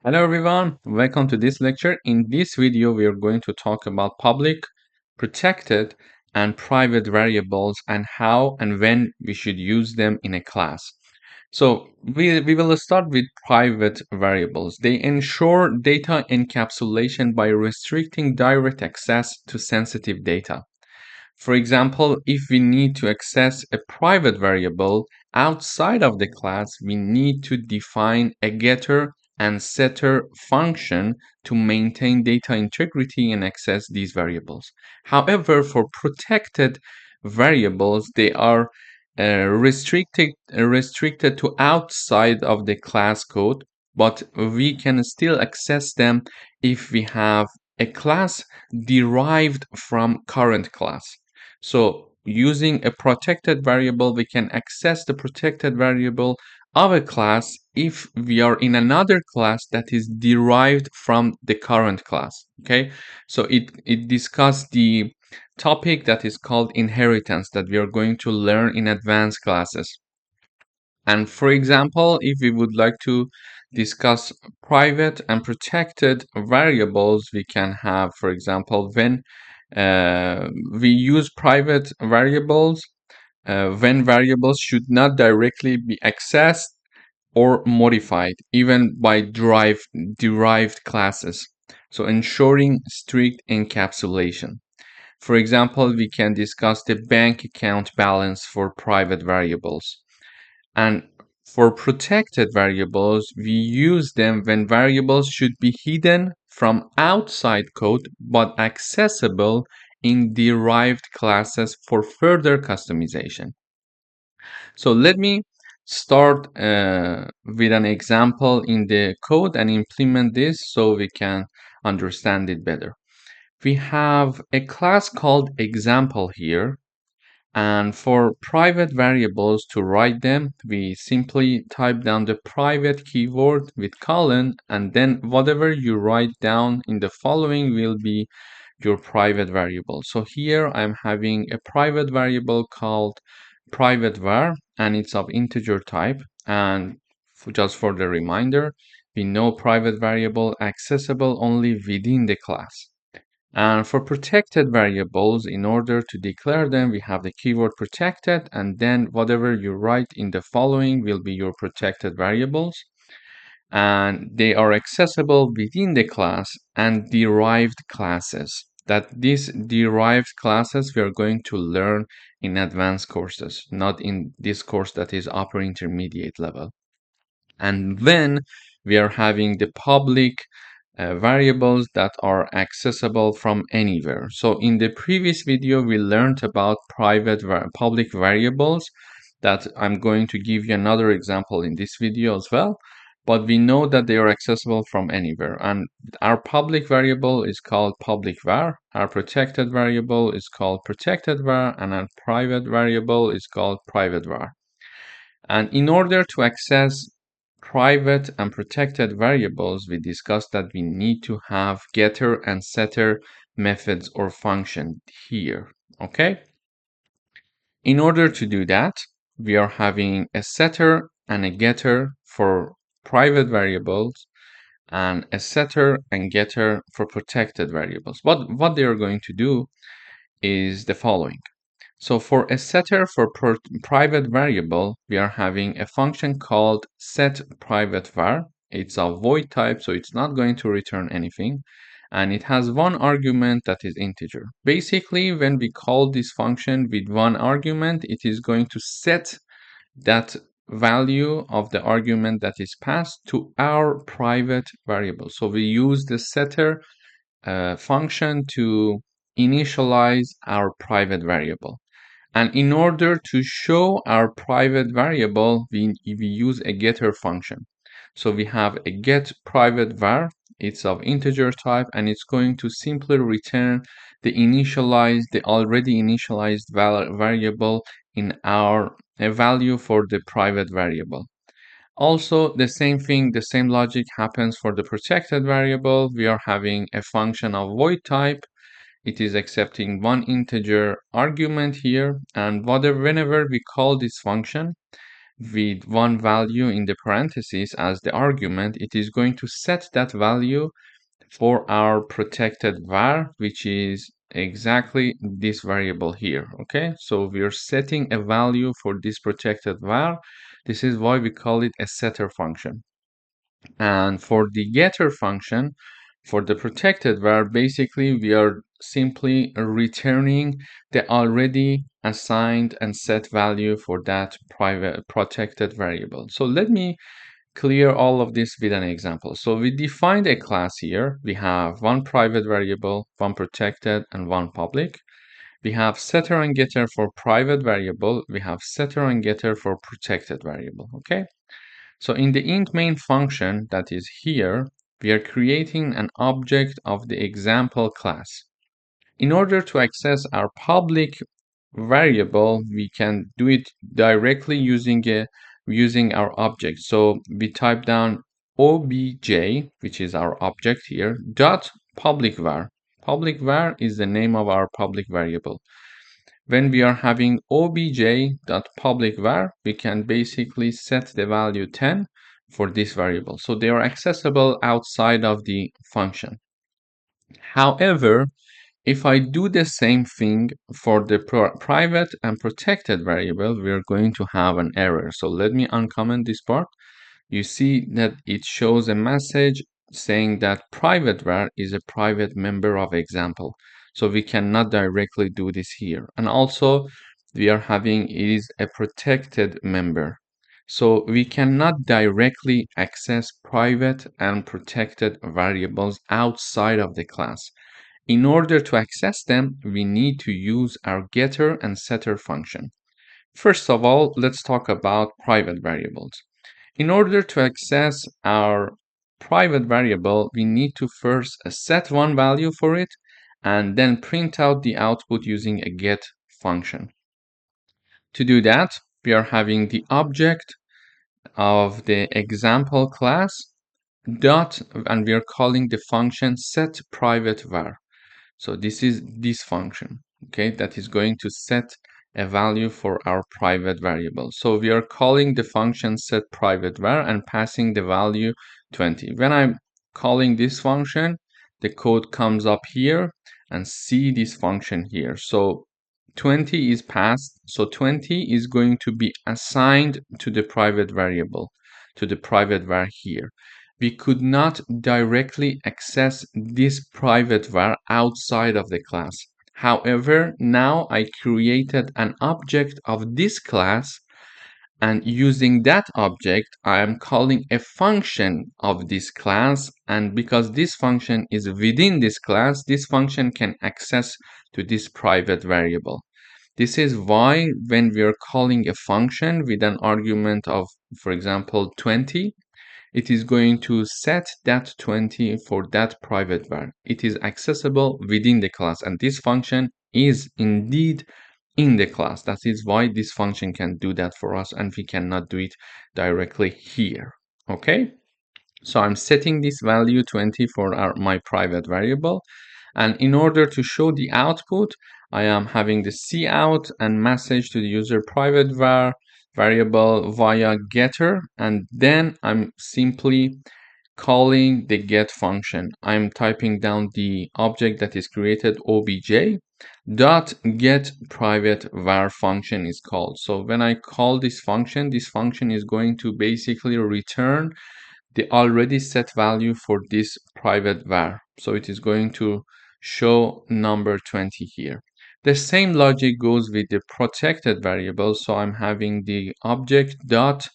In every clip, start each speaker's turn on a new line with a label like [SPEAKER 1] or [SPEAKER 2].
[SPEAKER 1] Hello everyone, welcome to this lecture. In this video, we are going to talk about public, protected, and private variables and how and when we should use them in a class. So we will start with private variables. They ensure data encapsulation by restricting direct access to sensitive data. For example, if we need to access a private variable outside of the class, we need to define a getter and setter function to maintain data integrity and access these variables. However, for protected variables, they are restricted to outside of the class code, but we can still access them if we have a class derived from current class. So using a protected variable, we can access the protected variable of a class if we are in another class that is derived from the current class. Okay, so it discussed the topic that is called inheritance that we are going to learn in advanced classes. And for example, if we would like to discuss private and protected variables, we can have, for example, when we use private variables, when variables should not directly be accessed or modified, even by derived classes. So ensuring strict encapsulation. For example, we can discuss the bank account balance for private variables. And for protected variables, we use them when variables should be hidden from outside code but accessible in derived classes for further customization. So let me start with an example in the code and implement this so we can understand it better. We have a class called example here. And for private variables to write them, we simply type down the private keyword with colon, and then whatever you write down in the following will be your private variable. So here I'm having a private variable called private var, and it's of integer type. And just for the reminder, we know private variable accessible only within the class. And for protected variables, in order to declare them, we have the keyword protected, and then whatever you write in the following will be your protected variables. And they are accessible within the class and derived classes. That these derived classes we are going to learn in advanced courses, not in this course that is upper intermediate level. And then we are having the public variables that are accessible from anywhere. So in the previous video, we learned about public variables that I'm going to give you another example in this video as well. But we know that they are accessible from anywhere. And our public variable is called public var. Our protected variable is called protected var. And our private variable is called private var. And in order to access private and protected variables, we discussed that we need to have getter and setter methods or function here. Okay. In order to do that, we are having a setter and a getter for private variables and a setter and getter for protected variables. What they are going to do is the following. So for a setter for private variable, we are having a function called setPrivateVar. It's a void type, so it's not going to return anything. And it has one argument that is integer. Basically, when we call this function with one argument, it is going to set that value of the argument that is passed to our private variable. So we use the setter function to initialize our private variable. And in order to show our private variable, we use a getter function. So we have a get private var, it's of integer type, and it's going to simply return the already initialized variable in our value for the private variable. Also, the same thing, the same logic happens for the protected variable. We are having a function of void type. It is accepting one integer argument here, and whenever we call this function, with one value in the parentheses as the argument, it is going to set that value for our protected var, which is exactly this variable here. Okay, so we are setting a value for this protected var. This is why we call it a setter function. And for the getter function, for the protected var, basically we are simply returning the already assigned and set value for that private protected variable. So let me clear all of this with an example. So we defined a class here. We have one private variable, one protected, and one public. We have setter and getter for private variable. We have setter and getter for protected variable. Okay. So in the int main function that is here, we are creating an object of the example class. In order to access our public variable, we can do it directly using our object. So we type down obj, which is our object here, dot public var. Public var is the name of our public variable. When we are having obj.public_var, we can basically set the value 10 for this variable. So they are accessible outside of the function. However, if I do the same thing for the private and protected variable, we are going to have an error. So let me uncomment this part. You see that it shows a message saying that private var is a private member of example. So we cannot directly do this here. And also we are having is a protected member. So we cannot directly access private and protected variables outside of the class. In order to access them, we need to use our getter and setter function. First of all, let's talk about private variables. In order to access our private variable, we need to first set one value for it and then print out the output using a get function. To do that, we are having the object of the example class dot, and we are calling the function set private var. So this is this function, okay, that is going to set a value for our private variable. So we are calling the function set private var and passing the value 20. When I'm calling this function, the code comes up here and see this function here. So 20 is passed. So 20 is going to be assigned to the private variable, to the private var here. We could not directly access this private var outside of the class. However, now I created an object of this class, and using that object, I am calling a function of this class, and because this function is within this class, this function can access to this private variable. This is why when we are calling a function with an argument of, for example, 20, it is going to set that 20 for that private var. It is accessible within the class, and this function is indeed in the class. That is why this function can do that for us, and we cannot do it directly here. Okay, so I'm setting this value 20 for my private variable, and in order to show the output, I am having the cout and message to the user private var variable via getter, and then I'm simply calling the get function. I'm typing down the object that is created obj dot get private var function is called. So when I call this function is going to basically return the already set value for this private var. So it is going to show number 20 here. The same logic goes with the protected variable. So I'm having the object dot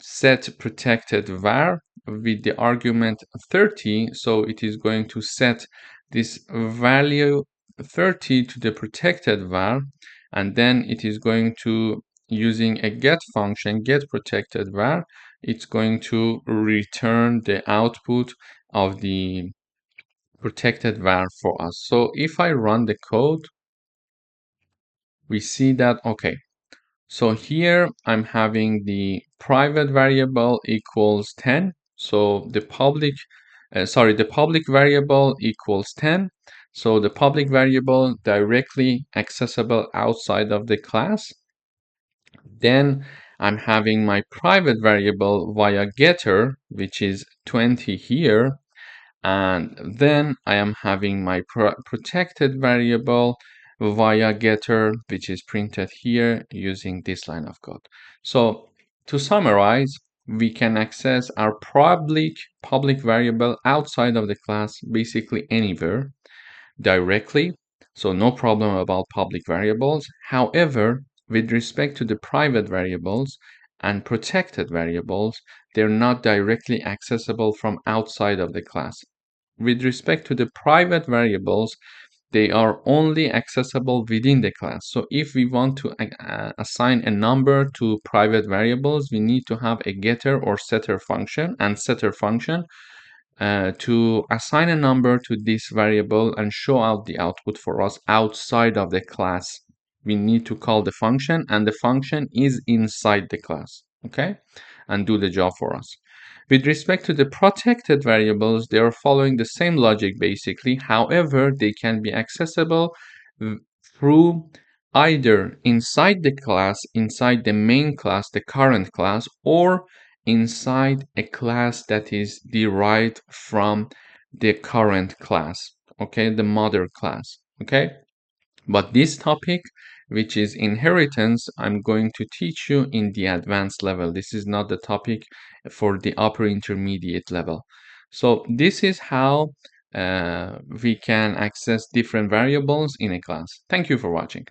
[SPEAKER 1] set protected var with the argument 30. So it is going to set this value 30 to the protected var, and then it is going to, using a get function, get protected var, it's going to return the output of the protected var for us. So if I run the code, we see that, okay, so here I'm having the private variable equals 10. So the public variable equals 10. So the public variable directly accessible outside of the class. Then I'm having my private variable via getter, which is 20 here, and then I am having my protected variable via getter, which is printed here using this line of code. So to summarize, we can access our public variable outside of the class basically anywhere directly, so no problem about public variables. However, with respect to the private variables and protected variables, they're not directly accessible from outside of the class. With respect to the private variables, they are only accessible within the class. So if we want to assign a number to private variables, we need to have a getter or setter function and setter function to assign a number to this variable and show out the output for us outside of the class. We need to call the function, and the function is inside the class, okay, and do the job for us. With respect to the protected variables, they are following the same logic basically. However, they can be accessible through either inside the class, inside the main class, the current class, or inside a class that is derived from the current class, okay, the mother class, okay. But this topic, which is inheritance, I'm going to teach you in the advanced level. This is not the topic for the upper intermediate level. So this is how we can access different variables in a class. Thank you for watching.